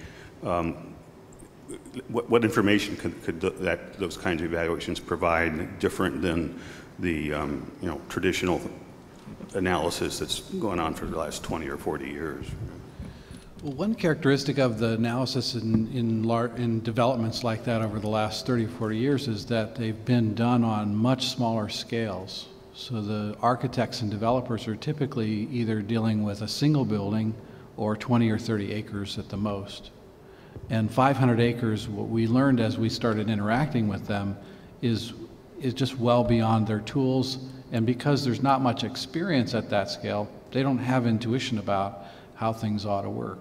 what information could those kinds of evaluations provide different than the traditional analysis that's going on for the last 20 or 40 years? Well, one characteristic of the analysis in developments like that over the last 30 or 40 years is that they've been done on much smaller scales. So the architects and developers are typically either dealing with a single building or 20 or 30 acres at the most. And 500 acres, what we learned as we started interacting with them, is just well beyond their tools. And because there's not much experience at that scale, they don't have intuition about how things ought to work.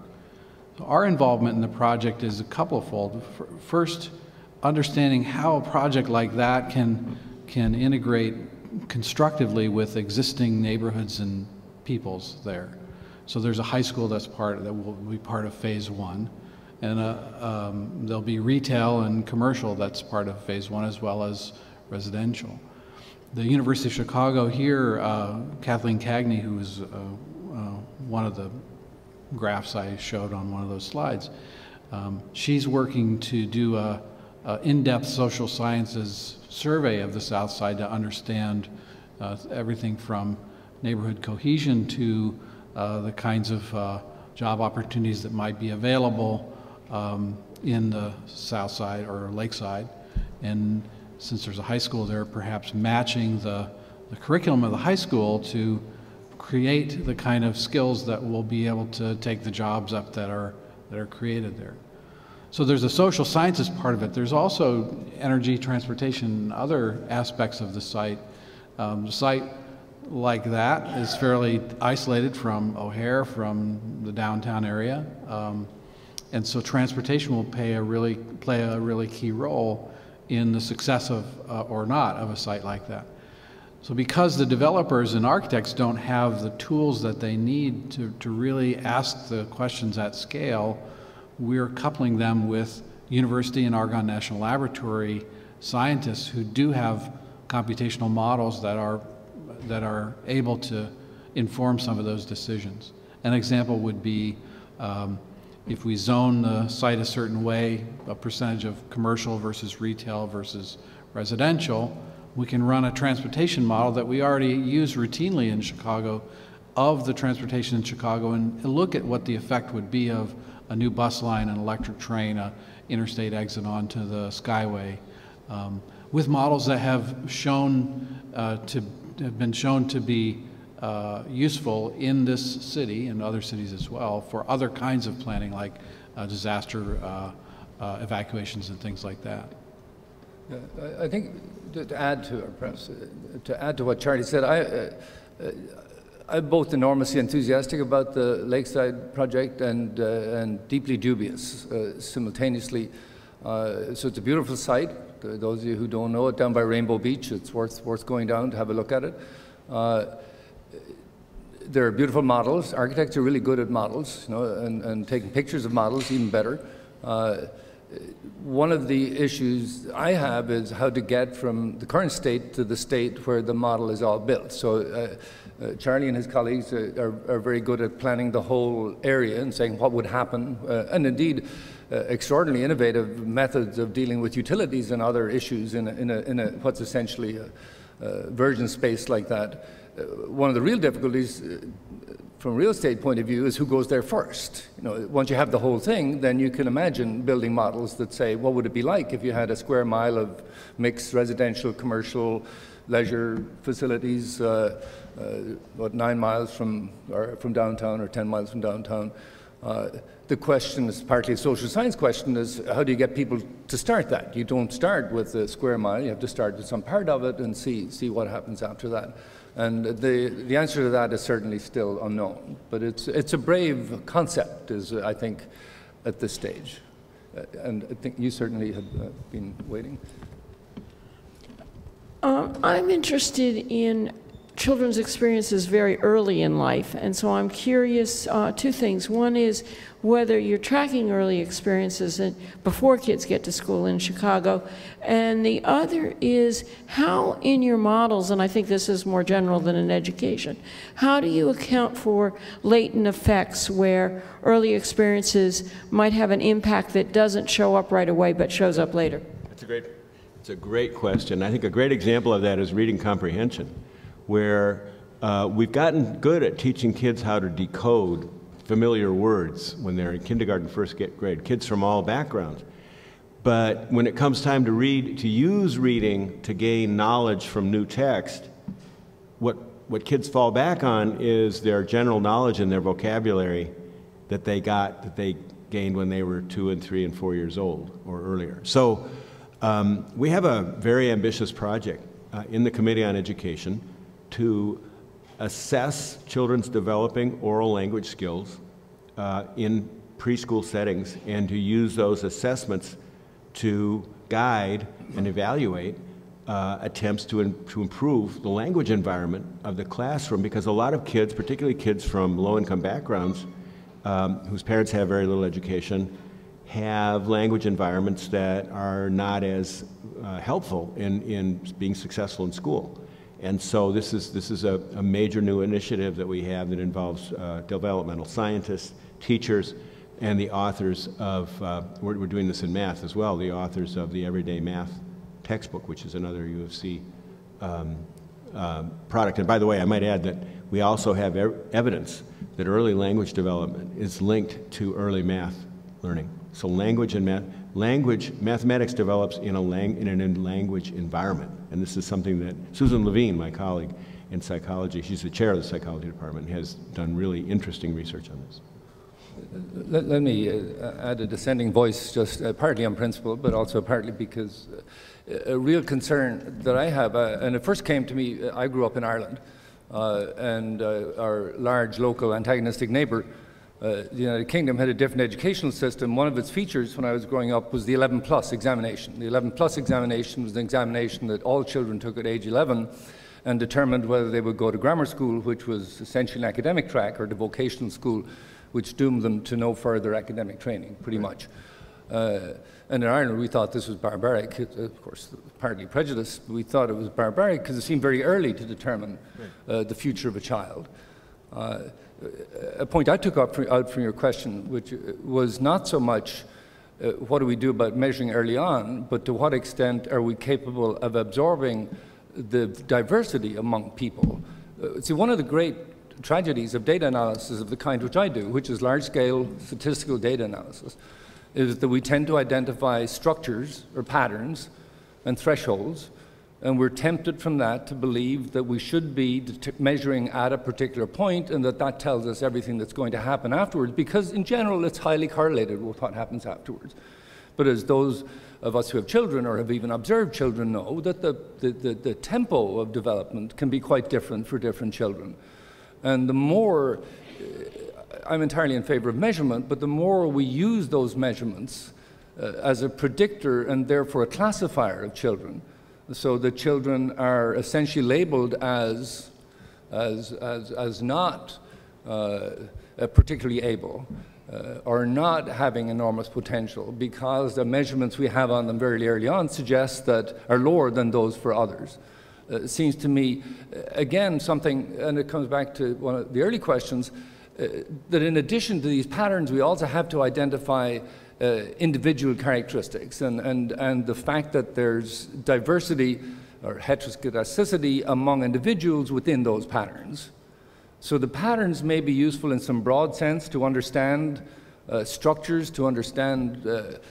So our involvement in the project is a couple-fold. First, understanding how a project like that can integrate constructively with existing neighborhoods and peoples there. So there's a high school that will be part of phase one, and there'll be retail and commercial that's part of phase one, as well as residential. The University of Chicago here, Kathleen Cagney, who was one of the graphs I showed on one of those slides, she's working to do a in-depth social sciences survey of the South Side to understand everything from neighborhood cohesion to the kinds of job opportunities that might be available in the South Side or Lakeside. And since there's a high school there, perhaps matching the curriculum of the high school to create the kind of skills that will be able to take the jobs up that are created there. So there's a social sciences part of it. There's also energy, transportation, and other aspects of the site. The site like that is fairly isolated from O'Hare, from the downtown area. And so transportation will play a really key role in the success of, or not, of a site like that. So because the developers and architects don't have the tools that they need to really ask the questions at scale, we're coupling them with University and Argonne National Laboratory scientists who do have computational models that are able to inform some of those decisions. An example would be if we zone the site a certain way, a percentage of commercial versus retail versus residential, we can run a transportation model that we already use routinely in Chicago of the transportation in Chicago and look at what the effect would be of a new bus line, an electric train, an interstate exit onto the Skyway, with models that have been shown to be useful in this city and other cities as well for other kinds of planning like disaster evacuations and things like that. I think to add to, perhaps, to add to what Charlie said, I'm both enormously enthusiastic about the Lakeside project and deeply dubious simultaneously. So it's a beautiful site. Those of you who don't know it, down by Rainbow Beach, it's worth going down to have a look at it. there are beautiful models. Architects are really good at models, you know, and taking pictures of models even better. One of the issues I have is how to get from the current state to the state where the model is all built. So Charlie and his colleagues are very good at planning the whole area and saying what would happen, and indeed extraordinarily innovative methods of dealing with utilities and other issues in a what's essentially a virgin space like that. One of the real difficulties from a real estate point of view is who goes there first. You know, once you have the whole thing, then you can imagine building models that say, what would it be like if you had a square mile of mixed residential, commercial, leisure facilities, 9 miles from downtown or 10 miles from downtown. The question is partly a social science question, is how do you get people to start that? You don't start with a square mile, you have to start with some part of it and see what happens after that. And the answer to that is certainly still unknown, but it's a brave concept, is I think, at this stage. And I think you certainly have been waiting. I'm interested in children's experiences very early in life, and so I'm curious, two things. One is whether you're tracking early experiences before kids get to school in Chicago, and the other is how in your models, and I think this is more general than in education, how do you account for latent effects where early experiences might have an impact that doesn't show up right away but shows up later? It's a great question. I think a great example of that is reading comprehension, where we've gotten good at teaching kids how to decode familiar words when they're in kindergarten, first grade, kids from all backgrounds. But when it comes time to use reading to gain knowledge from new text, what kids fall back on is their general knowledge and their vocabulary that they gained when they were 2 and 3 and 4 years old or earlier. So we have a very ambitious project in the Committee on Education to assess children's developing oral language skills in preschool settings and to use those assessments to guide and evaluate attempts to improve the language environment of the classroom, because a lot of kids, particularly kids from low-income backgrounds whose parents have very little education, have language environments that are not as helpful in being successful in school. And so this is a major new initiative that we have that involves developmental scientists, teachers, and the authors of, we're doing this in math as well, the authors of the Everyday Math textbook, which is another U of C product. And by the way, I might add that we also have evidence that early language development is linked to early math learning. So language and mathematics develops in a language environment. And this is something that Susan Levine, my colleague in psychology, she's the chair of the psychology department, has done really interesting research on this. Let me add a dissenting voice, just partly on principle, but also partly because a real concern that I have, and it first came to me, I grew up in Ireland, and our large local antagonistic neighbor, the United Kingdom, had a different educational system. One of its features when I was growing up was the 11+ examination. The 11+ examination was an examination that all children took at age 11 and determined whether they would go to grammar school, which was essentially an academic track, or to vocational school, which doomed them to no further academic training, pretty much. And in Ireland, we thought this was barbaric. Of course, partly prejudice. We thought it was barbaric because it seemed very early to determine the future of a child. A point I took out from your question, which was not so much what do we do about measuring early on, but to what extent are we capable of absorbing the diversity among people. See, one of the great tragedies of data analysis of the kind which I do, which is large-scale statistical data analysis, is that we tend to identify structures or patterns and thresholds, and we're tempted from that to believe that we should be measuring at a particular point and that tells us everything that's going to happen afterwards, because in general it's highly correlated with what happens afterwards. But as those of us who have children or have even observed children know, that the tempo of development can be quite different for different children. And the more, I'm entirely in favor of measurement, but the more we use those measurements as a predictor and therefore a classifier of children, so that children are essentially labeled as as not particularly able or not having enormous potential, because the measurements we have on them very early on suggest that are lower than those for others. It seems to me, again, something, and it comes back to one of the early questions, that in addition to these patterns, we also have to identify individual characteristics, and the fact that there's diversity or heteroscedasticity among individuals within those patterns. So the patterns may be useful in some broad sense to understand structures, to understand,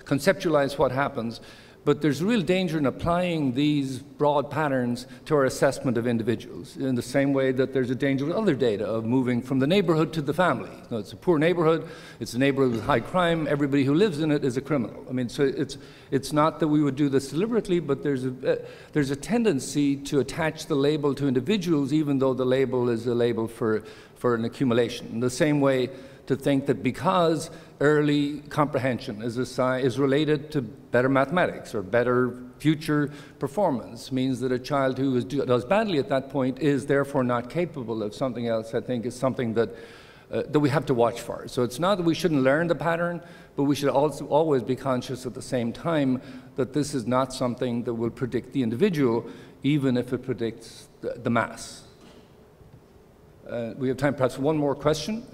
conceptualize what happens, but there's real danger in applying these broad patterns to our assessment of individuals, in the same way that there's a danger with other data of moving from the neighborhood to the family. You know, it's a poor neighborhood, it's a neighborhood with high crime, everybody who lives in it is a criminal. I mean, so it's not that we would do this deliberately, but there's a tendency to attach the label to individuals, even though the label is a label for an accumulation. In the same way, to think that because early comprehension is related to better mathematics or better future performance means that a child who does badly at that point is therefore not capable of something else, I think is something that we have to watch for. So it's not that we shouldn't learn the pattern, but we should also always be conscious at the same time that this is not something that will predict the individual, even if it predicts the mass. We have time perhaps for one more question.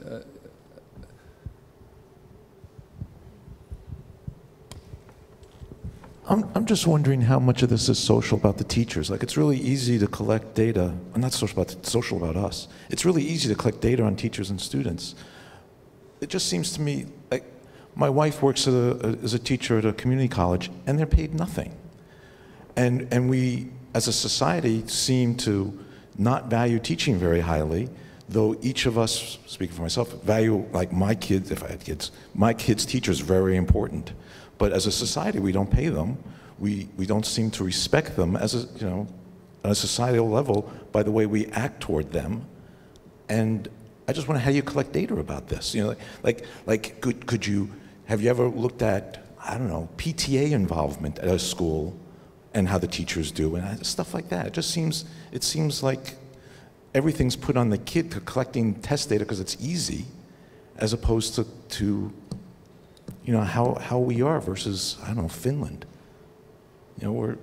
I'm just wondering how much of this is social about the teachers. Like, it's really easy to collect data, and not social about us. It's really easy to collect data on teachers and students. It just seems to me like my wife works as a teacher at a community college, and they're paid nothing. And we, as a society, seem to not value teaching very highly, though each of us, speaking for myself, value, like my kids, if I had kids, my kids' teachers very important. But as a society, we don't pay them. We don't seem to respect them as a, you know, on a societal level by the way we act toward them. And I just wonder how you collect data about this. You know, could you, have you ever looked at, I don't know, PTA involvement at a school and how the teachers do and stuff like that? It seems like everything's put on the kid to collecting test data because it's easy, as opposed to you know, how we are versus, I don't know, Finland. You know,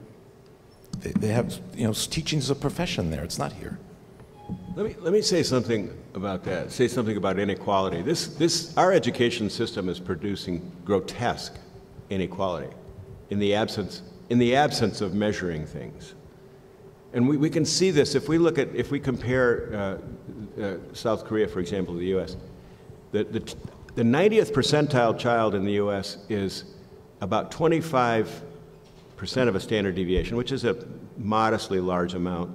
they have, you know, teaching is a profession there. It's not here. Let me say something about that. Say something about inequality. Our education system is producing grotesque inequality in the absence of measuring things. And we can see this if we compare South Korea, for example, to the U.S. The 90th percentile child in the U.S. is about 25% of a standard deviation, which is a modestly large amount,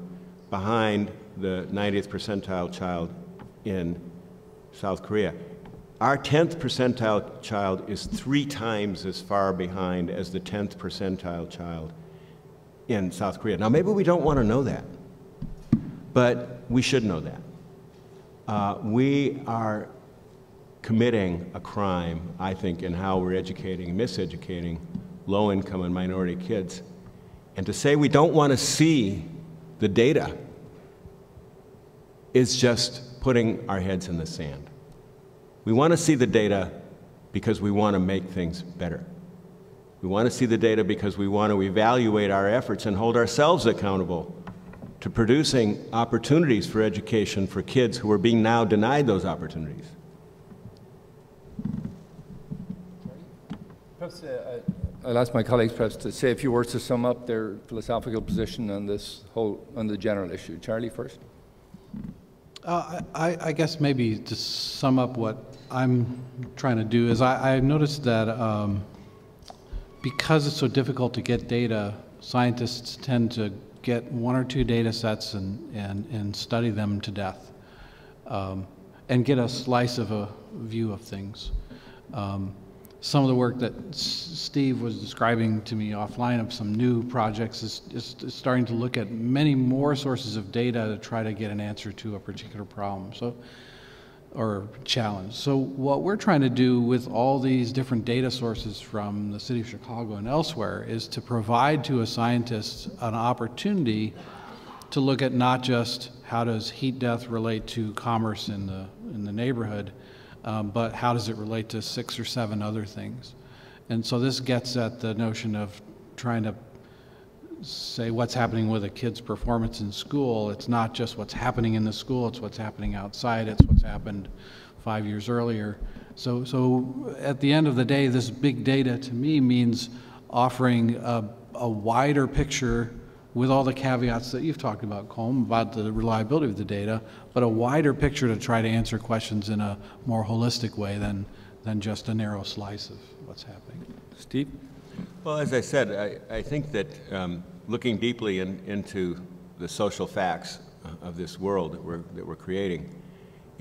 behind the 90th percentile child in South Korea. Our 10th percentile child is 3 times as far behind as the 10th percentile child in South Korea. Now, maybe we don't want to know that, but we should know that. We are committing a crime, I think, in how we're educating, miseducating low-income and minority kids. And to say we don't want to see the data is just putting our heads in the sand. We want to see the data because we want to make things better. We want to see the data because we want to evaluate our efforts and hold ourselves accountable to producing opportunities for education for kids who are being now denied those opportunities. Perhaps I'll ask my colleagues perhaps to say a few words to sum up their philosophical position on on the general issue. Charlie first. I guess maybe to sum up what I'm trying to do is I noticed that because it's so difficult to get data, scientists tend to get 1 or 2 data sets and study them to death and get a slice of a view of things. Some of the work that Steve was describing to me offline of some new projects is starting to look at many more sources of data to try to get an answer to a particular problem or challenge. So what we're trying to do with all these different data sources from the city of Chicago and elsewhere is to provide to a scientist an opportunity to look at not just how does heat death relate to commerce in the neighborhood, but how does it relate to 6 or 7 other things? And so this gets at the notion of trying to say what's happening with a kid's performance in school. It's not just what's happening in the school, it's what's happening outside, it's what's happened 5 years earlier. So at the end of the day, this big data to me means offering a wider picture with all the caveats that you've talked about, Colm, about the reliability of the data, but a wider picture to try to answer questions in a more holistic way than just a narrow slice of what's happening. Steve? Well, as I said, I think that looking deeply into the social facts of this world that we're creating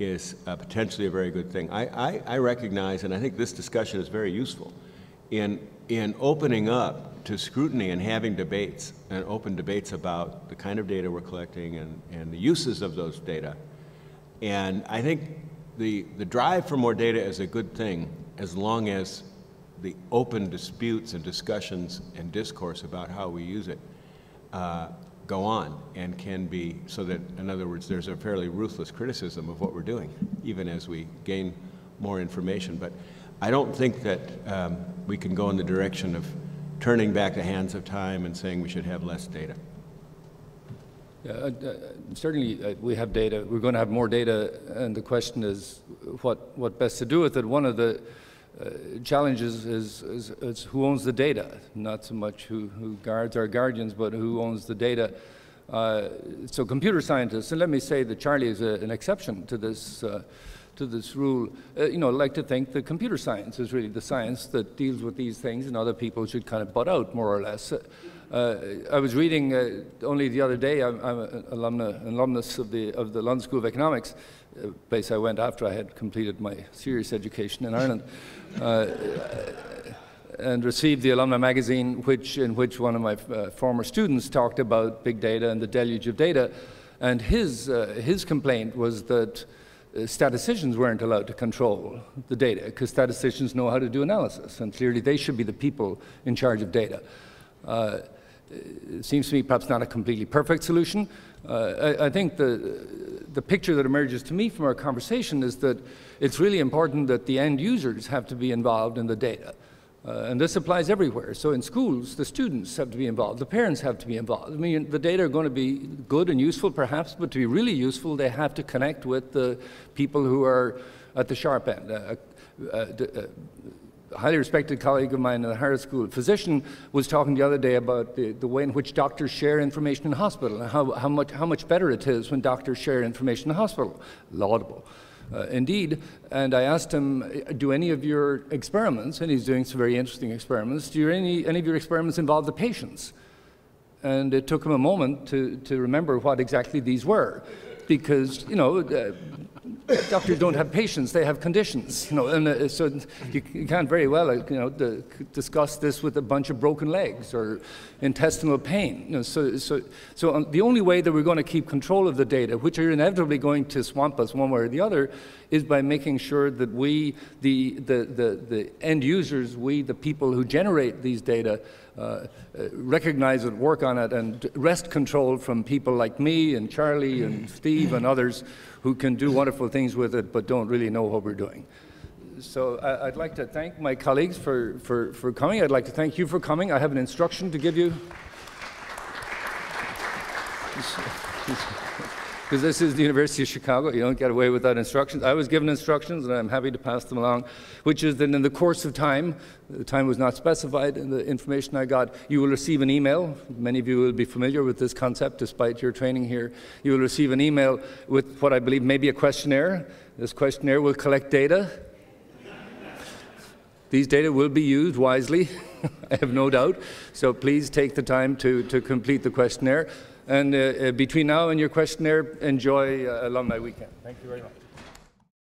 is potentially a very good thing. I recognize, and I think this discussion is very useful, in opening up to scrutiny and having debates, and open debates about the kind of data we're collecting and the uses of those data. And I think the drive for more data is a good thing as long as the open disputes and discussions and discourse about how we use it go on and can be, so that, in other words, there's a fairly ruthless criticism of what we're doing, even as we gain more information. But I don't think that we can go in the direction of turning back the hands of time and saying we should have less data. Yeah, certainly we have data. We're going to have more data, and the question is what best to do with it. One of the challenges is who owns the data, not so much who guards our guardians, but who owns the data. So computer scientists, and let me say that Charlie is an exception to this rule. You know, I like to think that computer science is really the science that deals with these things, and other people should kind of butt out, more or less. I was reading only the other day, I'm an alumnus of the London School of Economics, a place I went after I had completed my serious education in Ireland, and received the alumni magazine, in which one of my former students talked about big data and the deluge of data, and his complaint was that statisticians weren't allowed to control the data, because statisticians know how to do analysis, and clearly they should be the people in charge of data. It seems to me perhaps not a completely perfect solution. I think the picture that emerges to me from our conversation is that it's really important that the end users have to be involved in the data. And this applies everywhere. So in schools, the students have to be involved, the parents have to be involved. I mean, the data are going to be good and useful perhaps, but to be really useful, they have to connect with the people who are at the sharp end. A highly respected colleague of mine at the Harvard School, a physician, was talking the other day about the way in which doctors share information in hospital, and how much better it is when doctors share information in hospital. Laudable. Indeed, and I asked him, do any of your experiments, and he's doing some very interesting experiments, do any of your experiments involve the patients? And it took him a moment to remember what exactly these were, because, you know, doctors don't have patients, they have conditions, you know, and so you can't very well, you know, discuss this with a bunch of broken legs or intestinal pain. You know, so the only way that we're going to keep control of the data, which are inevitably going to swamp us one way or the other, is by making sure that we, the end users, we, the people who generate these data, recognize it, work on it, and wrest control from people like me and Charlie and Steve and others who can do wonderful things with it but don't really know what we're doing. So I'd like to thank my colleagues for coming. I'd like to thank you for coming. I have an instruction to give you. Because this is the University of Chicago, you don't get away without instructions. I was given instructions, and I'm happy to pass them along, which is that in the course of time, the time was not specified in the information I got, you will receive an email. Many of you will be familiar with this concept despite your training here. You will receive an email with what I believe may be a questionnaire. This questionnaire will collect data. These data will be used wisely, I have no doubt. So please take the time to complete the questionnaire. And between now and your questionnaire, enjoy Alumni Weekend. Thank you very much.